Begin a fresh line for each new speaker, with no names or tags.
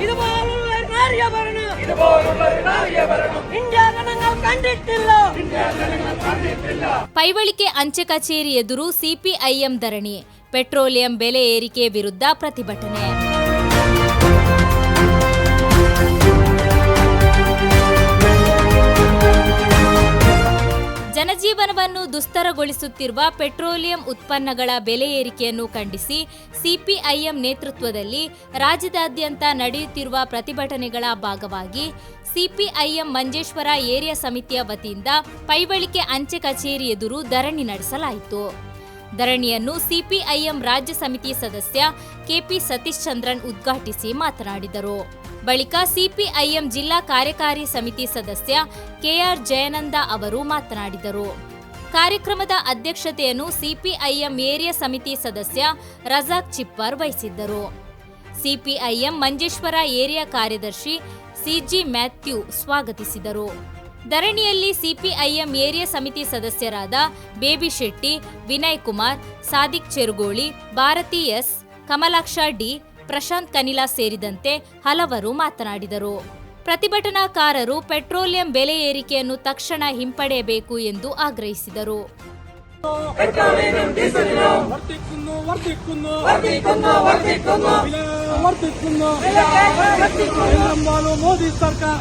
ഇതുപോലുള്ള നാരിയ ഭരണം ഇന്ത്യ ജനങ്ങൾ കണ്ടിട്ടില്ല.
ಪೈವಳಿಕೆ ಅಂಚೆ ಕಚೇರಿ ಎದುರು ಸಿಪಿಐಎಂ ಧರಣಿ. ಪೆಟ್ರೋಲಿಯಂ ಬೆಲೆ ಏರಿಕೆ ವಿರುದ್ಧ ಪ್ರತಿಭಟನೆ. ಜನಜೀವನವನ್ನು ದುಸ್ತರಗೊಳಿಸುತ್ತಿರುವ ಪೆಟ್ರೋಲಿಯಂ ಉತ್ಪನ್ನಗಳ ಬೆಲೆ ಏರಿಕೆಯನ್ನು ಖಂಡಿಸಿ ಸಿಪಿಐಎಂ ನೇತೃತ್ವದಲ್ಲಿ ರಾಜ್ಯದಾದ್ಯಂತ ನಡೆಯುತ್ತಿರುವ ಪ್ರತಿಭಟನೆಗಳ ಭಾಗವಾಗಿ ಸಿಪಿಐಎಂ ಮಂಜೇಶ್ವರ ಏರಿಯಾ ಸಮಿತಿಯ ವತಿಯಿಂದ ಪೈವಳಿಕೆ ಅಂಚೆ ಕಚೇರಿ ಎದುರು ಧರಣಿ ನಡೆಸಲಾಯಿತು. ಧರಣಿಯನ್ನು ಸಿಪಿಐಎಂ ರಾಜ್ಯ ಸಮಿತಿ ಸದಸ್ಯ ಕೆಪಿ ಸತೀಶ್ ಚಂದ್ರನ್ ಉದ್ಘಾಟಿಸಿ ಮಾತನಾಡಿದರು. ಬಳಿಕ ಸಿಪಿಐಎಂ ಜಿಲ್ಲಾ ಕಾರ್ಯಕಾರಿ ಸಮಿತಿ ಸದಸ್ಯ ಕೆಆರ್ ಜಯನಂದ ಅವರು ಮಾತನಾಡಿದರು. ಕಾರ್ಯಕ್ರಮದ ಅಧ್ಯಕ್ಷತೆಯನ್ನು ಸಿಪಿಐಎಂ ಏರಿಯಾ ಸಮಿತಿ ಸದಸ್ಯ ರಜಾಕ್ ಚಿಪ್ಪರ್ ವಹಿಸಿದ್ದರು. ಸಿಪಿಐಎಂ ಮಂಜೇಶ್ವರ ಏರಿಯಾ ಕಾರ್ಯದರ್ಶಿ ಸಿಜಿ ಮ್ಯಾಥ್ಯೂ ಸ್ವಾಗತಿಸಿದರು. ಧರಣಿಯಲ್ಲಿ ಸಿಪಿಐಎಂ ಏರಿಯಾ ಸಮಿತಿ ಸದಸ್ಯರಾದ ಬೇಬಿ ಶೆಟ್ಟಿ, ವಿನಯ್ ಕುಮಾರ್, ಸಾದಿಕ್ ಚೆರುಗೋಳಿ, ಭಾರತಿ ಎಸ್, ಕಮಲಾಕ್ಷ ಡಿ, ಪ್ರಶಾಂತ್ ಕನಿಲಾ ಸೇರಿದಂತೆ ಹಲವರು ಮಾತನಾಡಿದರು. ಪ್ರತಿಭಟನಾಕಾರರು ಪೆಟ್ರೋಲಿಯಂ ಬೆಲೆ ಏರಿಕೆಯನ್ನು ತಕ್ಷಣ ಹಿಂಪಡೆಯಬೇಕು ಎಂದು ಆಗ್ರಹಿಸಿದರು.
ಮೋದಿ ಸರ್ಕಾರ